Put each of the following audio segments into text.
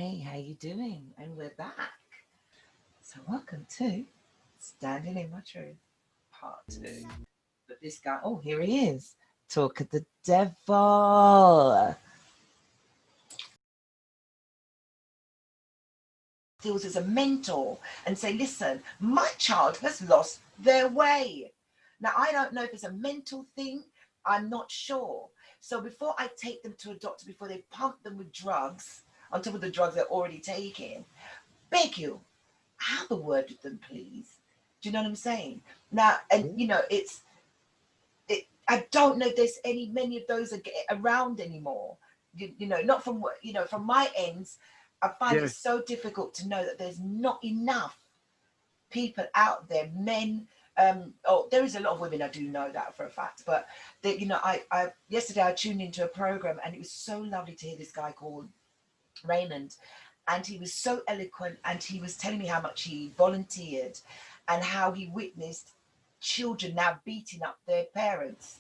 Hey, how you doing? And we're back. So welcome to Standing in My Truth, part two. But this guy, oh, here he is. Talk of the devil. Deals as a mentor and say, listen, my child has lost their way. Now, I don't know if it's a mental thing. I'm not sure. So before I take them to a doctor, before they pump them with drugs, on top of the drugs they're already taking, beg you, have a word with them, please. Do you know what I'm saying? Now, and you know, I don't know if there's many of those around anymore. You know, not from what, from my ends, I find it so difficult to know that there's not enough people out there, men. There is a lot of women, I do know that for a fact, but I yesterday I tuned into a program and it was so lovely to hear this guy called Raymond, and he was so eloquent, and he was telling me how much he volunteered and how he witnessed children now beating up their parents,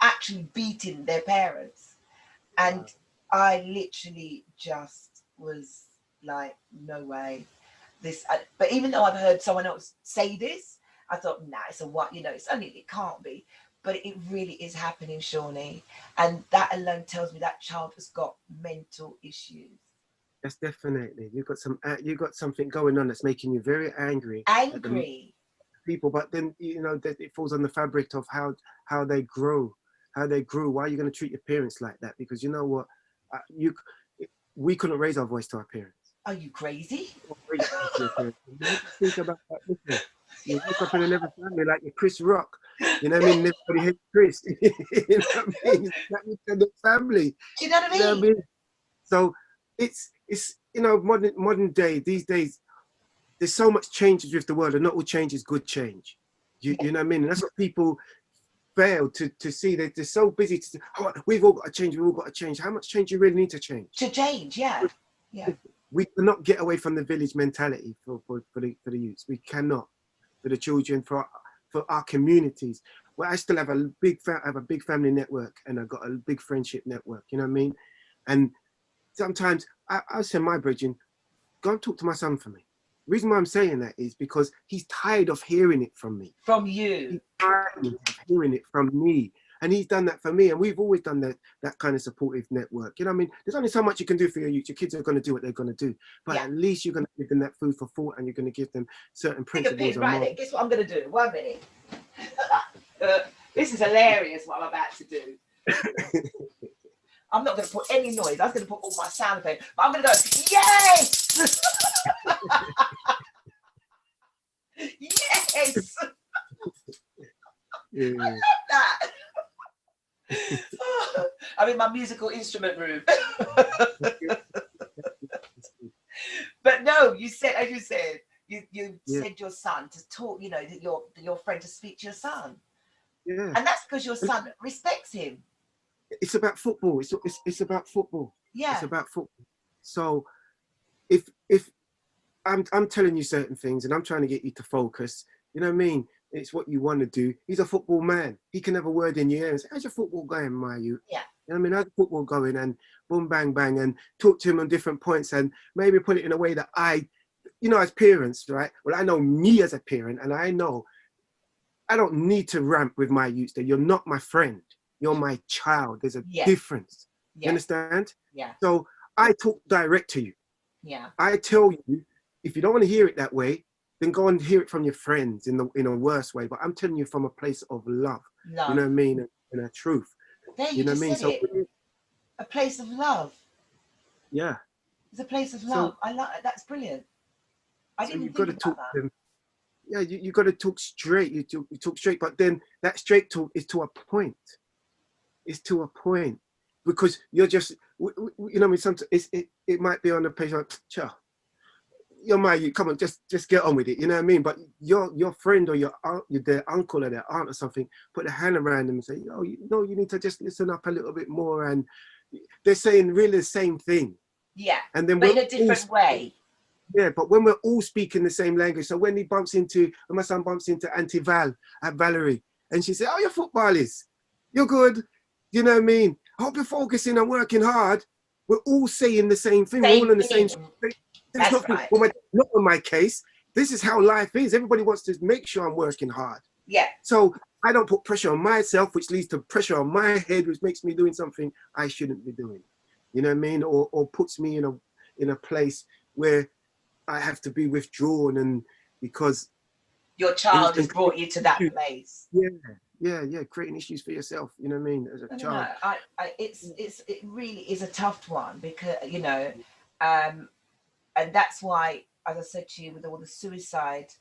actually beating their parents. And I literally just was like, no way. But even though I've heard someone else say this, I thought, nah, it's a what, it can't be. But it really is happening, Seanie. And that alone tells me that child has got mental issues. Yes, definitely. You got something going on that's making you very angry. Angry. People, but then that it falls on the fabric of how they grew. Why are you going to treat your parents like that? Because you know what, we couldn't raise our voice to our parents. Are you crazy? Think about that. Listen, you wake up in another family like you're Chris Rock. You know what I mean? Everybody hates Chris. You know what I mean? That means they're the family. Do you know what I mean? So it's modern day, these days, there's so much changes with the world, and not all change is good change. You know what I mean? And that's what people fail to see. They're so busy to say, oh, we've all got to change. How much change you really need to change? To change, yeah. We cannot get away from the village mentality for the youths. We cannot. For the children, for our communities. Well, I still have a big family network, and I've got a big friendship network. You know what I mean? And sometimes I say, my brethren, go and talk to my son for me. The reason why I'm saying that is because he's tired of hearing it from me. From you. He's tired of hearing it from me. And he's done that for me. And we've always done that kind of supportive network. You know what I mean? There's only so much you can do for your youth. Your kids are going to do what they're going to do. But at least you're going to give them that food for thought, and you're going to give them certain principles. Right then, guess what I'm going to do? 1 minute. This is hilarious what I'm about to do. I'm not going to put any noise. I was going to put all my sound effects. But I'm going to go, yes! Yes! Yeah. I love that. I'm in my musical instrument room. But no, you said, as you said, you said your son to talk, your friend to speak to your son. Yeah. And that's because your son respects him. It's about football. It's about football. Yeah. It's about football. So if I'm telling you certain things and I'm trying to get you to focus, you know what I mean? It's what you want to do. He's a football man. He can have a word in your ear and say, how's your football going, my youth? Yeah. You know what I mean? How's the football going? And boom, bang, bang, and talk to him on different points and maybe put it in a way that as parents, right? Well, I know me as a parent, and I know I don't need to ramp with my youth that you're not my friend. You're my child. There's a difference. Yeah. You understand? Yeah. So I talk direct to you. Yeah. I tell you, if you don't want to hear it that way, then go and hear it from your friends in a worse way. But I'm telling you from a place of love. Love. You know what I mean? And a truth. There you know what I mean? So a place of love. Yeah. It's a place of love. I like that's brilliant. I didn't think about that. Them. Yeah, you got to talk straight. You talk straight, but then that straight talk is to a point. It's to a point because you're just, you know what I mean? Sometimes it might be on the page like, you come on, just get on with it. You know what I mean? But your friend or their uncle or their aunt or something, put a hand around them and say, you need to just listen up a little bit more. And they're saying really the same thing. Yeah, and then but in a different way. Yeah, but when we're all speaking the same language, so when my son bumps into Auntie Valerie, and she said, oh, your football is, you're good. You know what I mean? I hope you're focusing and working hard. we're all saying the same thing. We're Same all in the same. thing. There's That's nothing. right. Well, not in my case. This is how life is. Everybody wants to make sure I'm working hard. Yeah. So I don't put pressure on myself, which leads to pressure on my head, which makes me doing something I shouldn't be doing. You know what I mean? Or puts me in a place where I have to be withdrawn, and because your child has brought you to that place. Yeah, creating issues for yourself, you know what I mean, as a child. It really is a tough one, because you know, and that's why, as I said to you, with all the suicide,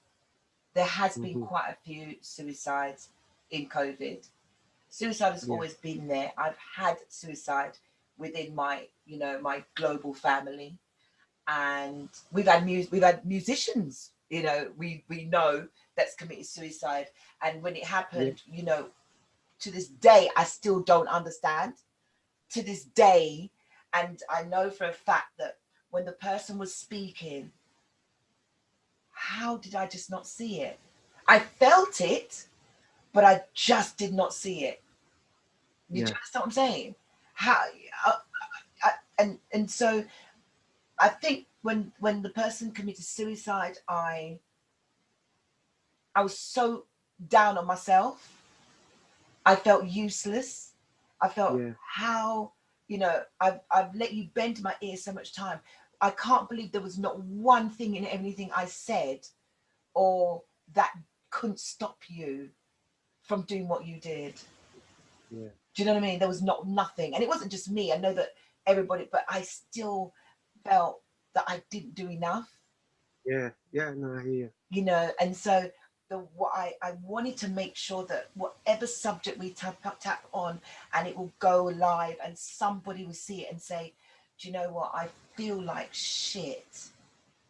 there has been quite a few suicides in COVID. Suicide has always been there. I've had suicide within my, you know, my global family, and we've had musicians, you know, we know that's committed suicide. And when it happened, you know, to this day I still don't understand, to this day. And I know for a fact that when the person was speaking, how did I just not see it? I felt it, but I just did not see it. You understand what I'm saying? How and so I think when the person committed suicide, I was so down on myself. I felt useless. I felt, how, you know, I've let you bend my ear so much time. I can't believe there was not one thing in everything I said or that couldn't stop you from doing what you did. Yeah. Do you know what I mean? There was nothing. And it wasn't just me. I know that everybody, but I still felt that I didn't do enough. No, I hear you. You know, and so what I wanted to make sure that whatever subject we tap on, and it will go live, and somebody will see it and say, do you know what, I feel like shit,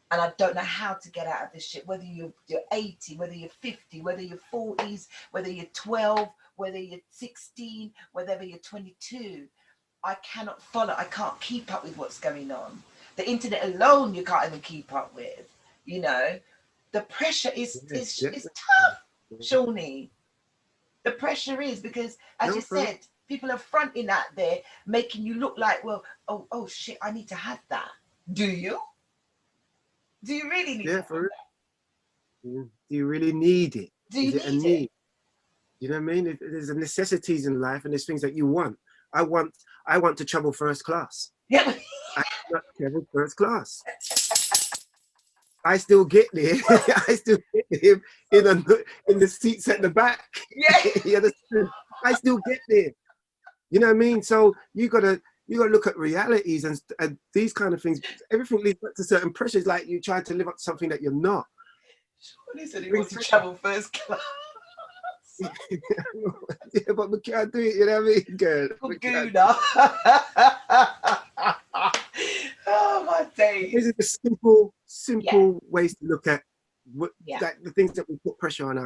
and I don't know how to get out of this shit, whether you're 80, whether you're 50, whether you're 40s, whether you're 12, whether you're 16, whether you're 22. I cannot follow, I can't keep up with what's going on. The internet alone you can't even keep up with, you know. The pressure is tough, Seanie. The pressure is, because, as you said, people are fronting out there, making you look like, well, oh shit, I need to have that. Do you? Do you really need to have that? Do you really need it? Do you is it a need? It? You know what I mean? There's necessities in life, and there's things that you want. I want to travel first class. Yeah. I want to travel first class. I still get there. I still get there in the seats at the back. Yeah. I still get there. You know what I mean? So you gotta look at realities and these kind of things. Everything leads back to certain pressures, like you trying to live up to something that you're not. Seanie said he wants to travel first class. Yeah, but we can't do it, you know what I mean, girl? Oh my days. These are the simple ways to look at the things that we put pressure on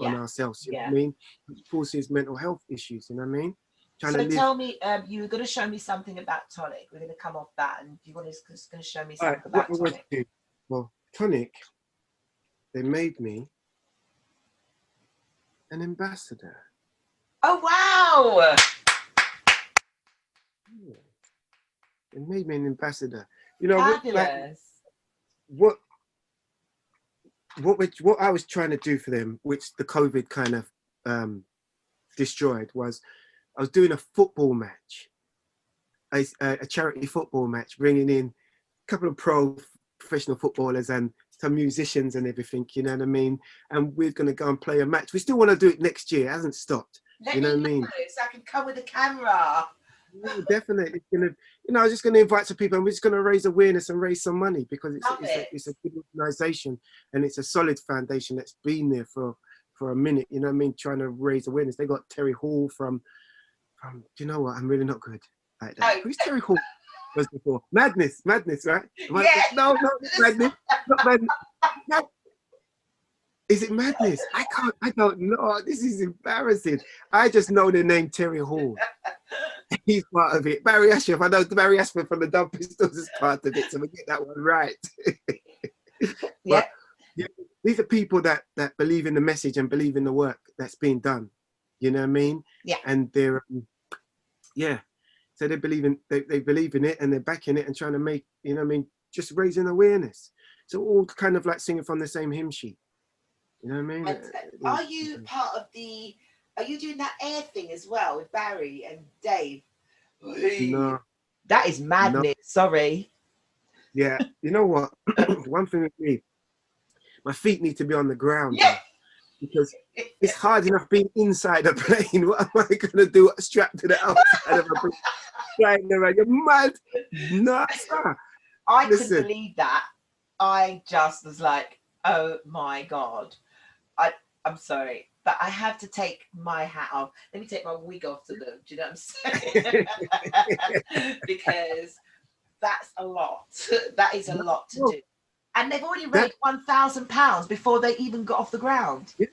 ourselves, you know what I mean? Which causes mental health issues, you know what I mean? Tell me, you were going to show me something about TONIC. We're going to come off that, and you want to show me something about TONIC. Well, TONIC, they made me an ambassador. Oh wow! Yeah. They made me an ambassador. You know, fabulous. What I was trying to do for them, which the COVID kind of destroyed, was I was doing a football match, a charity football match, bringing in a couple of professional footballers and some musicians and everything, you know what I mean? And we're going to go and play a match. We still want to do it next year. It hasn't stopped. You know what I mean? So I can come with a camera. Yeah, definitely. It's gonna, you know, I was just going to invite some people, and we're just going to raise awareness and raise some money, because it's a good organisation, and it's a solid foundation that's been there for a minute. You know what I mean? Trying to raise awareness. They got Terry Hall from. Do you know what? I'm really not good like that. Who's Terry Hall? Was before Madness, right? No, not Madness, not Madness. No. Is it Madness? I don't know. This is embarrassing. I just know the name Terry Hall. He's part of it. Barry Ashford. I know Barry Ashford from the Dub Pistols is part of it, so we get that one right. But these are people that believe in the message and believe in the work that's being done. You know what I mean? Yeah. And they're So they believe in they believe in it and they're backing it and trying to make, you know what I mean, just raising awareness. So all kind of like singing from the same hymn sheet. You know what I mean? And are you part of the? Are you doing that air thing as well with Barry and Dave? No, That is no. madness. Sorry. Yeah. You know what? One thing with me, my feet need to be on the ground, Yeah. though, because it's hard enough being inside a plane. What am I going to do strapped to the outside of a plane? Flying around? You're mad. No, sir. I couldn't Listen. believe that. I just was like, oh my God. I'm sorry, but I have to take my hat off. Let me take my wig off to them. Do you know what I'm saying? Because that's a lot. That is a lot to do. And they've already raised £1,000 before they even got off the ground. Yeah,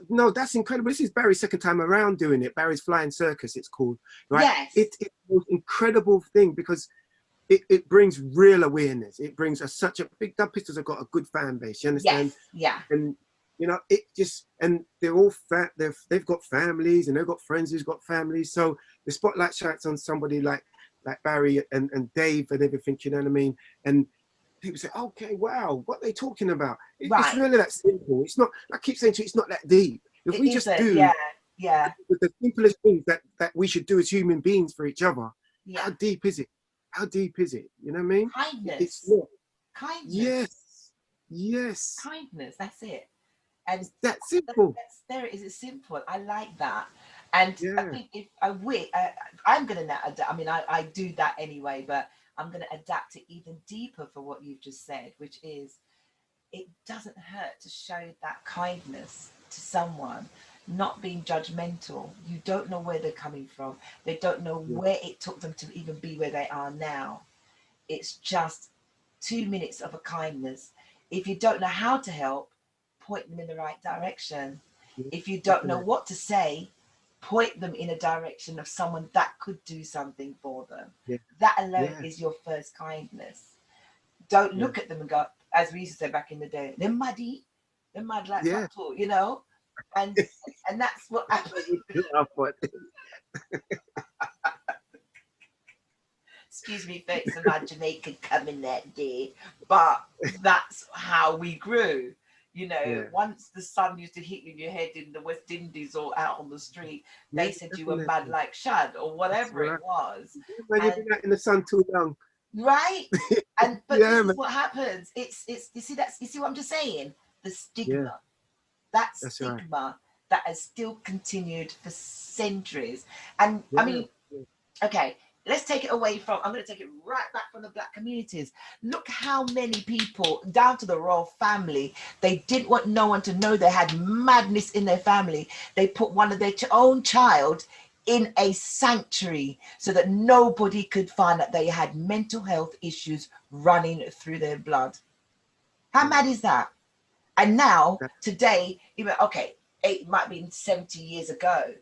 no, that's incredible. This is Barry's second time around doing it. Barry's Flying Circus, it's called. Right? Yes. It's the most incredible thing because it brings real awareness. It brings us such a big Dub Pistols have got a good fan base. You understand? Yes. Yeah. And you know, it just, and they're all fat. They've got families and they've got friends who's got families. So the spotlight shines on somebody like Barry and Dave and everything. You know what I mean? And people say, okay, wow, what are they talking about? It's really that simple. It's not, I keep saying to you, it's not that deep. If we just do the simplest things that we should do as human beings for each other, how deep is it? How deep is it? You know what I mean? Kindness. It's not. Kindness. Yes. Kindness, that's it. And it's that simple. There it is, it's simple. I like that. And I think if I'm going to, I mean, I do that anyway, but I'm going to adapt it even deeper for what you've just said, which is it doesn't hurt to show that kindness to someone, not being judgmental. You don't know where they're coming from. They don't know where it took them to even be where they are now. It's just 2 minutes of a kindness. If you don't know how to help, point them in the right direction. If you don't know what to say, point them in a direction of someone that could do something for them. That alone is your first kindness. Don't look at them and go, as we used to say back in the day, they're muddy, they're mad like that too, you know? And that's what happened. Excuse me, folks, my Jamaican coming that day, but that's how we grew. You know, once the sun used to hit you in your head in the West Indies or out on the street, they said you were mad like Shad or whatever it was. When you've been out in the sun too long. Right? And but this is what happens. It's you see what I'm just saying? The stigma. That stigma that has still continued for centuries. And I mean, okay, let's take it away from, I'm going to take it right back from the Black communities. Look how many people, down to the royal family, they didn't want no one to know they had madness in their family. They put one of their own child in a sanctuary so that nobody could find that they had mental health issues running through their blood. How mad is that? And now, today, okay, it might have been 70 years ago.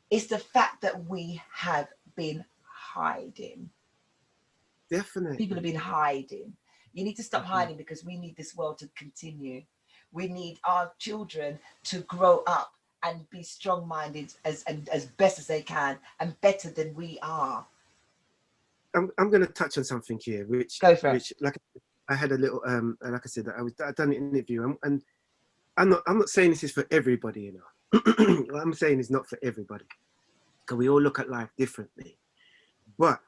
It's the fact that we have been hiding. Definitely. People have been hiding. You need to stop hiding because we need this world to continue. We need our children to grow up and be strong-minded as best as they can and better than we are. I'm going to touch on something here, which like I had a little like I said, I done an interview, and I'm not saying this is for everybody, you know. What I'm saying is not for everybody, because we all look at life differently. But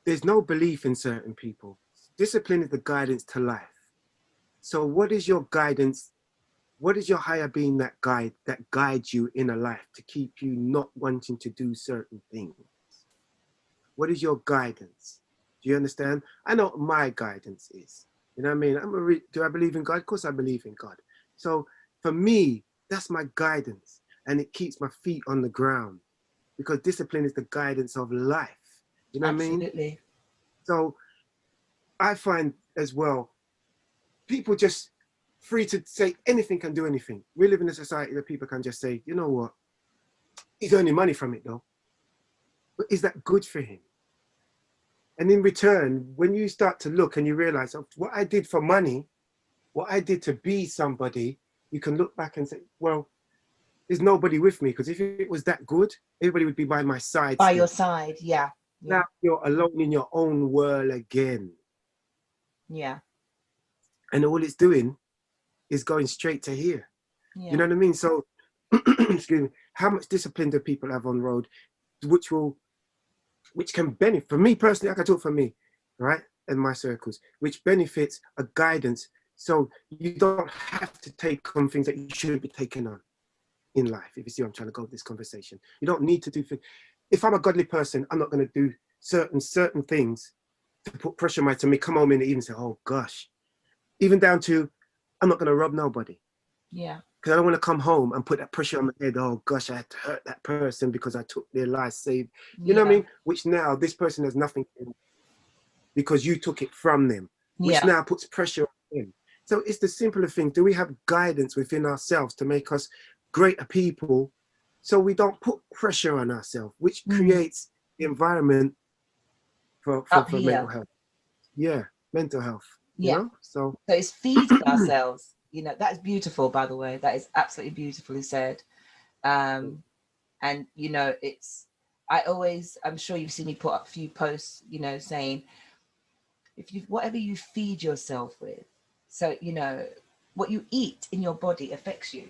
there's no belief in certain people. Discipline is the guidance to life. So what is your guidance? What is your higher being that guides you in a life to keep you not wanting to do certain things? What is your guidance? Do you understand? I know what my guidance is. You know what I mean? Do I believe in God? Of course I believe in God. So for me, that's my guidance. And it keeps my feet on the ground. Because discipline is the guidance of life. You know what I mean? Absolutely. So I find as well, people just free to say anything can do anything. We live in a society that people can just say, you know what? He's earning money from it though. But is that good for him? And in return, when you start to look and you realize what I did for money, what I did to be somebody, you can look back and say, well, there's nobody with me, because if it was that good, everybody would be by my side By your still. side, yeah. Now you're alone in your own world again. Yeah. And all it's doing is going straight to here. Yeah. You know what I mean? So, excuse me, how much discipline do people have on road, which can benefit, for me personally, I can talk for me, right? And my circles, which benefits a guidance. So you don't have to take on things that you shouldn't be taking on in life. If you see where I'm trying to go with this conversation, you don't need to do things. If I'm a godly person, I'm not going to do certain things to put pressure on to me come home in the evening and say, oh gosh, even down to, I'm not going to rob nobody. Yeah. Because I don't want to come home and put that pressure on my head. Oh gosh, I had to hurt that person because I took their life saved. You know what I mean? Which now this person has nothing to do because you took it from them, which now puts pressure on them. So it's the simpler thing. Do we have guidance within ourselves to make us greater people so we don't put pressure on ourselves, which creates the environment for mental health? Yeah, mental health, you know? So it's feeding ourselves. You know, that's beautiful, by the way. That is absolutely beautifully said. And, you know, I'm sure you've seen me put up a few posts, you know, saying, whatever you feed yourself with, so, you know, what you eat in your body affects you.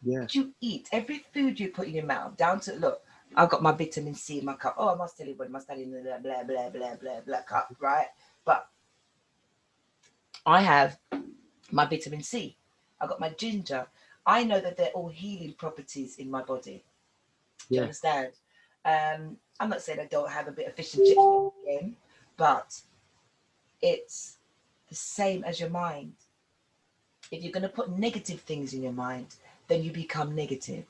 Yeah. What you eat, every food you put in your mouth, down to, look, I've got my vitamin C in my cup. Oh, I must tell you what, I must tell you blah, blah, blah, blah, blah, blah cup, right? But I have my vitamin C. I've got my ginger. I know that they're all healing properties in my body. Do you understand? I'm not saying I don't have a bit of fish and chips again, but it's the same as your mind. If you're going to put negative things in your mind, then you become negative.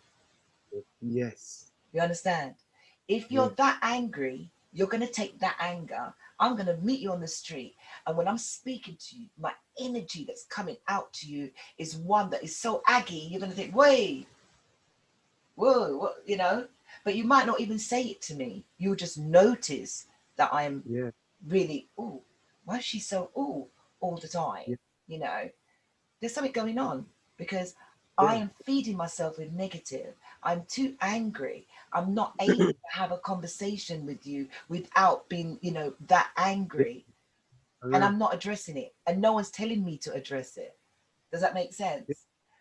Yes. You understand? If you're that angry, you're going to take that anger. I'm going to meet you on the street. And when I'm speaking to you, my energy that's coming out to you is one that is so aggy, you're going to think, wait, whoa, what, you know? But you might not even say it to me. You'll just notice that I'm really, ooh, why is she so ooh all the time? You know, there's something going on because I am feeding myself with negative. I'm too angry. I'm not able to have a conversation with you without being, you know, that angry. And I'm not addressing it. And no one's telling me to address it. Does that make sense?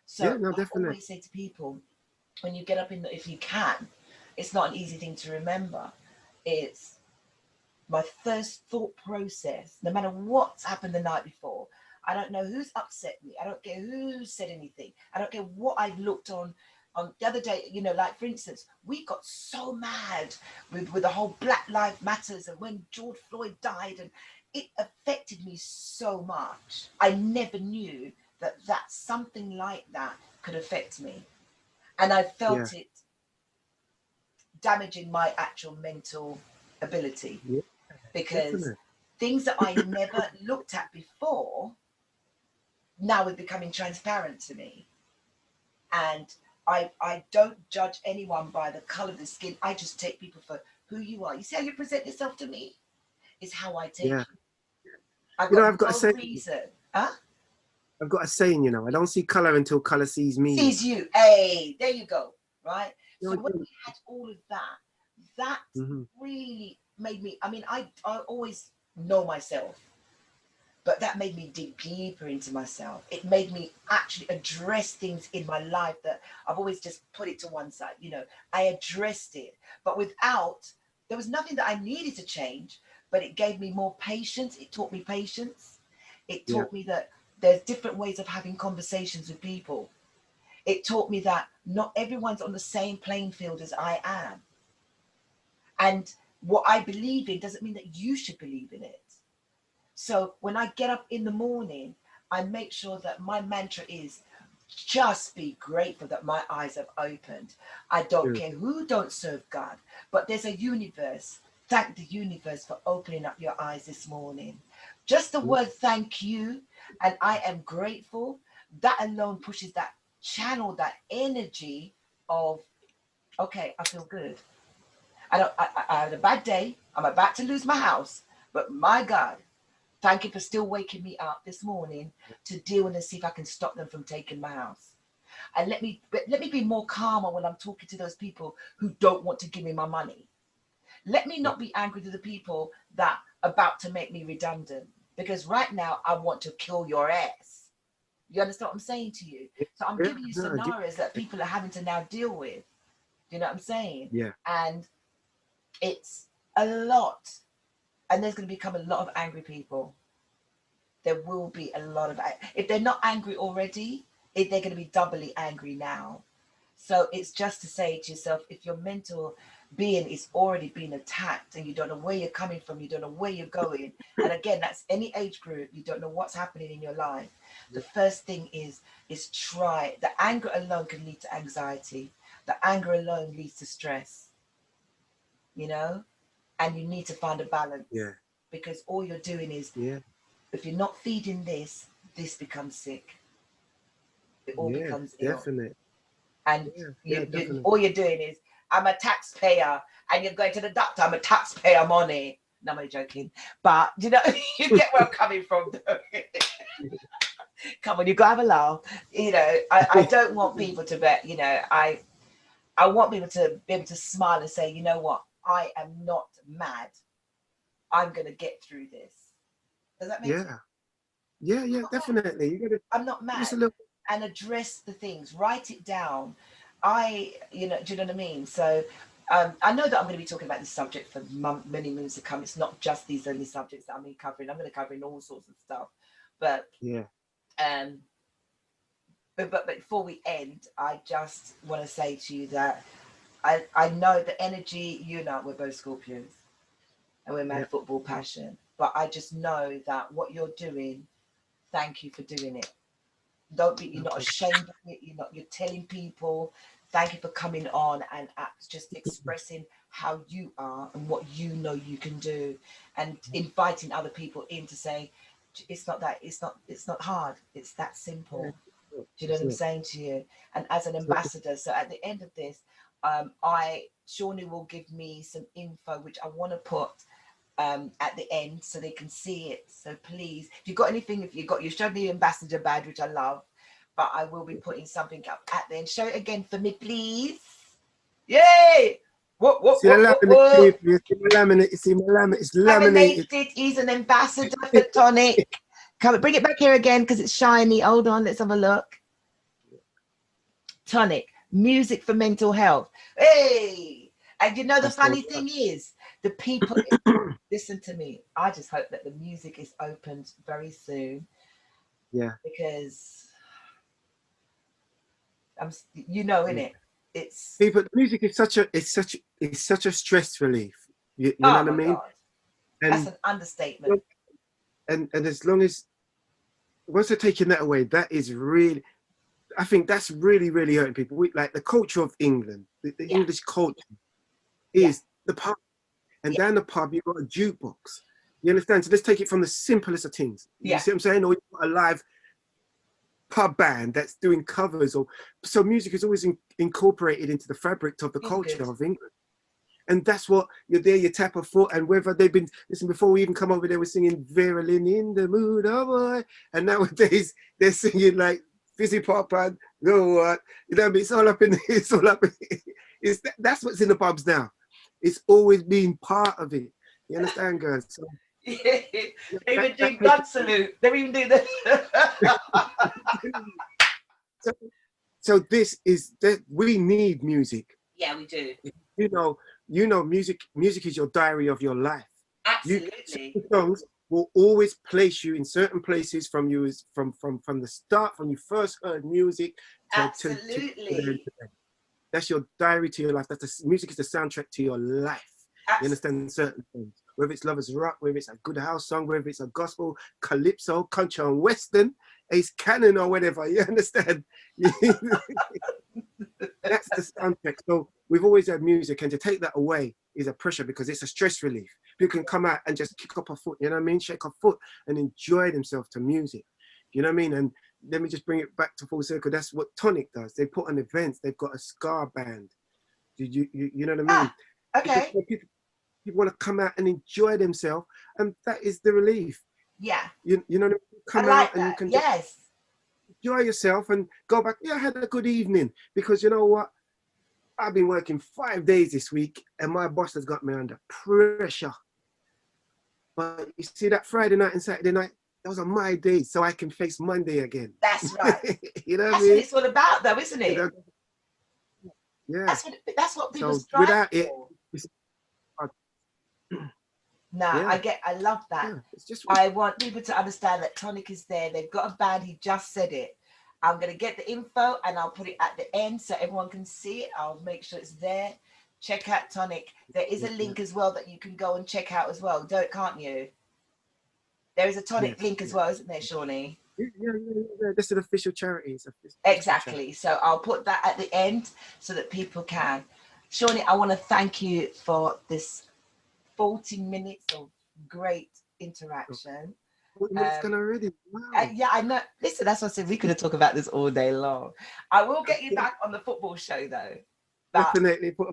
So no, I definitely. always say to people, when you get up if you can, it's not an easy thing to remember. It's my first thought process, no matter what's happened the night before. I don't know who's upset me. I don't care who said anything. I don't care what I looked on the other day, you know, like for instance, we got so mad with the whole Black Lives Matters and when George Floyd died, and it affected me so much. I never knew that something like that could affect me. And I felt it damaging my actual mental ability because things that I never looked at before now are becoming transparent to me. And I don't judge anyone by the color of the skin. I just take people for who you are. You see how you present yourself to me? Is how I take you. I've got no reason. Huh? I've got a saying, you know, I don't see color until color sees me. Sees you. Hey, there you go. Right? So when we had all of that really made me, I mean, I always know myself, but that made me dig deeper into myself. It made me actually address things in my life that I've always just put it to one side. You know, I addressed it, but there was nothing that I needed to change, but it gave me more patience. It taught me patience. It taught me that there's different ways of having conversations with people. It taught me that not everyone's on the same playing field as I am. And what I believe in doesn't mean that you should believe in it. So when I get up in the morning, I make sure that my mantra is just be grateful that my eyes have opened. I don't care who don't serve God, but there's a universe. Thank the universe for opening up your eyes this morning. Just the word thank you, and I am grateful. That alone pushes that channel, that energy of, okay, I feel good. I had a bad day. I'm about to lose my house, but my God, thank you for still waking me up this morning to deal with and see if I can stop them from taking my house. And let me be more calmer when I'm talking to those people who don't want to give me my money. Let me not be angry to the people that are about to make me redundant, because right now I want to kill your ass. You understand what I'm saying to you? So I'm Yeah, giving you no, I do. scenarios that people are having to now deal with. Do you know what I'm saying? Yeah, And it's a lot. And there's going to become a lot of angry people. There will be a lot of, if they're not angry already, they're going to be doubly angry now. So it's just to say to yourself, if your mental being is already being attacked and you don't know where you're coming from, you don't know where you're going. And again, that's any age group, you don't know what's happening in your life. The first thing is try. The anger alone can lead to anxiety. The anger alone leads to stress, you know, and you need to find a balance, yeah, because all you're doing is, yeah, if you're not feeding this, this becomes sick. It all yeah, becomes ill. definitely. And Yeah, yeah, definitely. all you're doing is, I'm a taxpayer, and you're going to the doctor, I'm a taxpayer money. No, I'm only joking. But, you know, you get where I'm coming from. Come on, you got to have a laugh. You know, I don't want people to bet, you know, I want people to be able to smile and say, you know what, I am not mad. I'm going to get through this. Does that make sense? Yeah, yeah, yeah, definitely. You gotta I'm not just mad. a little. And address the things, write it down. You know, do you know what I mean? So I know that I'm going to be talking about this subject for many moons to come. It's not just these only subjects that I'm covering. I'm going to cover in all sorts of stuff. But Yeah, um, but before we end, I just want to say to you that I know the energy. You know, we're both Scorpions, and we're yeah, mad football passion. But I just know that what you're doing, thank you for doing it. Don't be, you're no not problem. ashamed of it. You're telling people, thank you for coming on and just expressing how you are and what you know you can do, and inviting other people in to say, it's not hard. It's that Yeah, simple. Do you know what it's I'm not. saying to you? And as an It's not. ambassador, so at the end of this, Shawnee will give me some info which I want to put at the end so they can see it. So please, if you've got anything, you showed me the ambassador badge, which I love, but I will be putting something up at the end. Show it again for me, please. Yay! What, what, See the what, what, laminate what? paper. You see my laminate. You see my laminate. It's laminated. Laminated. He's an ambassador for TONIC. Come, bring it back here again because it's shiny. Hold on, let's have a look. TONIC, music for mental health. Hey! And you know the That's the funny thing is, the people, listen to me. I just hope that the music is opened very soon, yeah. because you know, in Yeah. it, it's, People, music is such a stress relief. You know oh what I my mean? God, that's And an understatement. and as long as once they're taking that away, that is really, I think that's really hurting people. Like the culture of England, the Yeah, English culture yeah, is the pub, and yeah, down the pub you've got a jukebox. You understand? So let's take it from the simplest of things. You yeah. see what I'm saying? Or you've got a live pub band that's doing covers, or so music is always incorporated into the fabric of the It's culture good. of England. And that's what you're there, you tap a foot, and whether they've been, listen, before we even come over, they were singing Vera Lynn in the mood, oh boy. And nowadays they're singing like Fizzy Pop and know what, you know what I mean? It's all up in, it's all up in, that's what's in the pubs now. It's always been part of it. You understand, girls? So They that, even that do makes gun salute. They even do the. so, so this is that we need music. Yeah, we do. You know, music is your diary of your life. You Absolutely. certain songs will always place you in certain places from the start, from you first heard music to the end Absolutely. of the day. That's your diary to your life. Music is the soundtrack to your life. You Abs- understand certain things, whether it's lovers rock, whether it's a good house song, whether it's a gospel, calypso, country and western, ace cannon or whatever. You understand? That's the soundtrack. So we've always had music, and to take that away is a pressure because it's a stress relief. People can come out and just kick up a foot, you know what I mean? Shake a foot and enjoy themselves to music. You know what I mean? And let me just bring it back to full circle. That's what TONIC does. They put on events. They've got a ska band. You know what I mean? ah, okay. People want to come out and enjoy themselves, and that is the relief. Yeah, You know what I mean? I Come out like and you that. can just Yes. enjoy yourself and go back. Yeah, I had a good evening, because you know what? I've been working 5 days this week and my boss has got me under pressure. But you see, that Friday night and Saturday night, those are my days, so I can face Monday again. That's right. You know what I That's mean? what it's all about, though, isn't You it? know? Yeah. That's what people So strive without it, for. it's, No, yeah, I love that. yeah, it's just I want people to understand that TONIC is there. They've got a band. He just said it. I'm going to get the info and I'll put it at the end so everyone can see it. I'll make sure it's there. Check out TONIC. There is a link as well that you can go and check out as well. Can't you? There is a TONIC link as well, isn't there, Seanie? Yeah. This is an official charity. It's Exactly. charity. So I'll put that at the end so that people can. Seanie, I want to thank you for this 40 minutes of great interaction. 40 minutes gone already. Wow. Yeah, I know. Listen, that's what I said. We could have talked about this all day long. I will get you back on the football show, though. Definitely put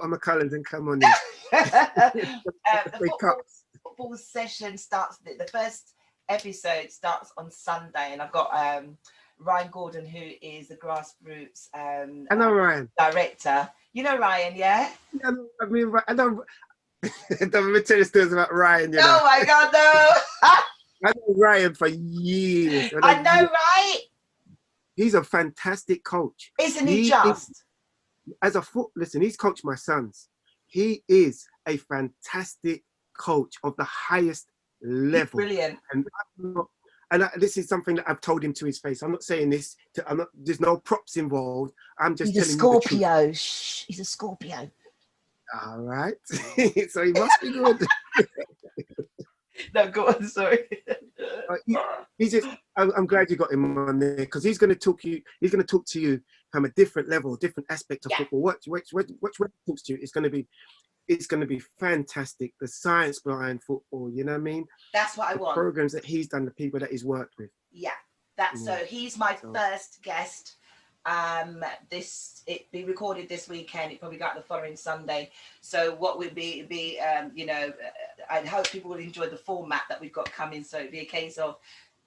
on my calendar and come on in. The football session starts. The first episode starts on Sunday, and I've got Ryan Gordon, who is the grassroots I know Ryan. director. You know Ryan, yeah? Yeah, I mean, I don't. Don't me tell you stories about Ryan. You know? Oh my God, no! I know Ryan for years. I know, right? He's a fantastic coach. Isn't he just? Listen, he's coached my sons. He is a fantastic coach of the highest level. Brilliant. And this is something that I've told him to his face. I'm not saying this. There's no props involved. I'm just telling you the truth. He's a Scorpio. Shh, he's a Scorpio. All right. So he must be good. No, go on. Sorry. I'm glad you got him on there, because he's going to talk to you from a different level, different aspect of football. What he talks to you is going to be fantastic. The science behind football, you know what I mean? That's what I want. Programs that he's done, the people that he's worked with. Yeah, so he's my first guest. It be recorded this weekend. It probably got the following Sunday. So what would be I hope people will enjoy the format that we've got coming. So it'd be a case of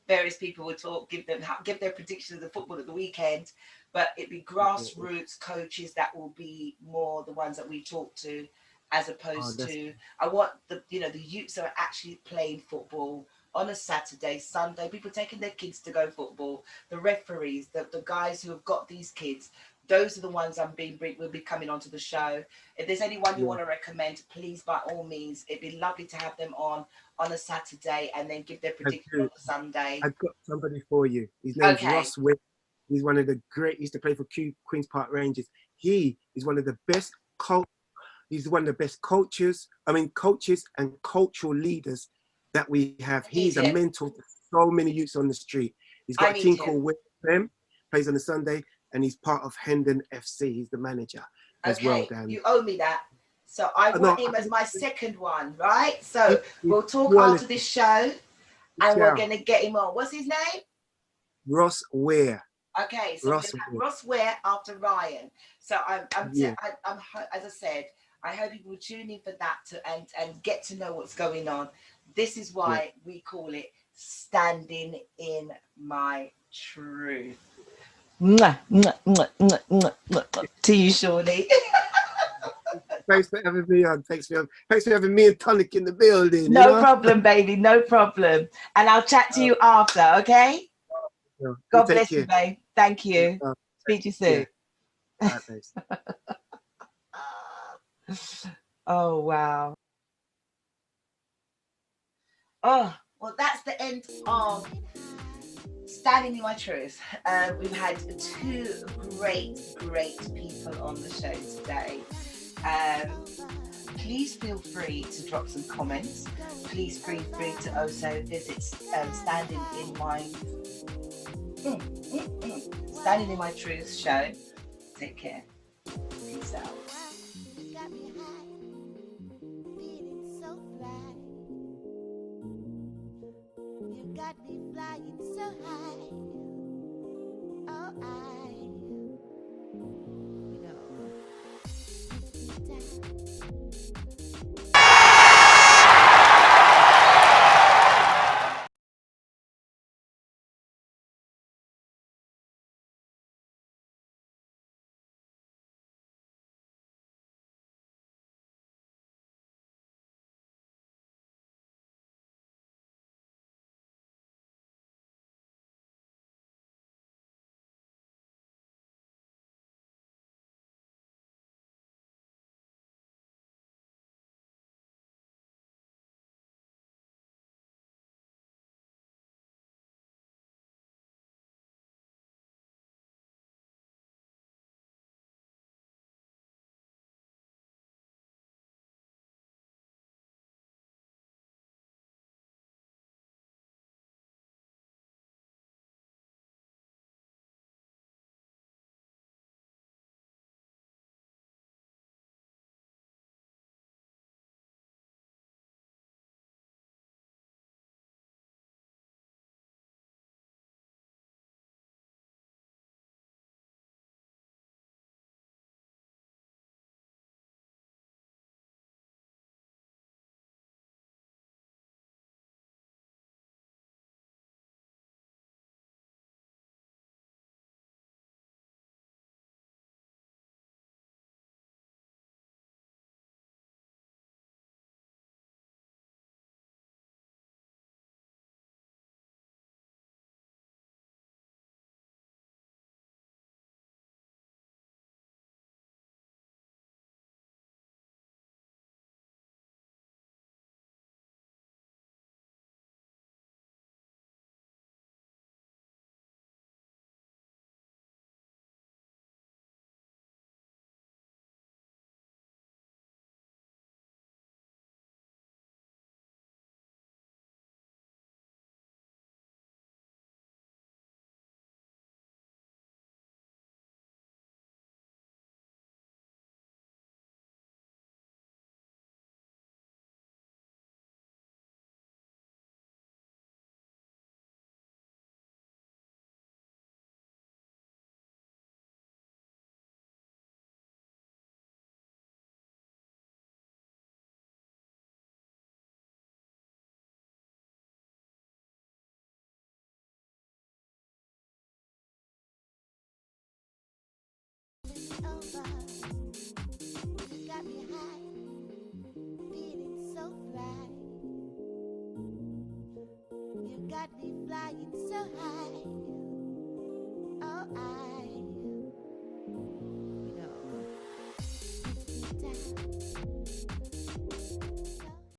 various people will talk, give their predictions of the football at the weekend, but it'd be grassroots coaches that will be more the ones that we talk to, as opposed to, I want the youths that are actually playing football on a Saturday, Sunday, people taking their kids to go football, the referees, the guys who have got these kids, those are the ones will be coming onto the show. If there's anyone you want to recommend, please, by all means, it'd be lovely to have them on a Saturday and then give their prediction on the Sunday. I've got somebody for you. His name's Ross Ware. He's one of the great, he used to play for Queen's Park Rangers. He is one of the best he's one of the best coaches and cultural leaders that we have. He's a mentor to so many youths on the street. He's got a team called MY M, plays on a Sunday, and he's part of Hendon FC. He's the manager as well. Dan. You owe me that. So I want him as my second one, right? So we'll talk after this show, and we're going to get him on. What's his name? Ross Ware. Okay, so Ross Ware after Ryan. So I'm as I said, I hope people will tune in for that and get to know what's going on. This is why we call it Standing in My Truth. Mwah, mwah, mwah, mwah, mwah, mwah. To you, Seanie. Thanks for having me on. Thanks for having me and TONIC in the building. No problem, baby. No problem. And I'll chat to you after, okay? God bless you, babe. Thank you. Speak to you soon. Oh, wow. Oh, well, that's the end of Standing in My Truth. We've had two great people on the show today. Please feel free to drop some comments. Please feel free to also visit Standing in My Truth show. Take care. Peace out. Got me flying so high. over. You got me high, feeling so fly. You got me flying so high. Oh, you know, take me down.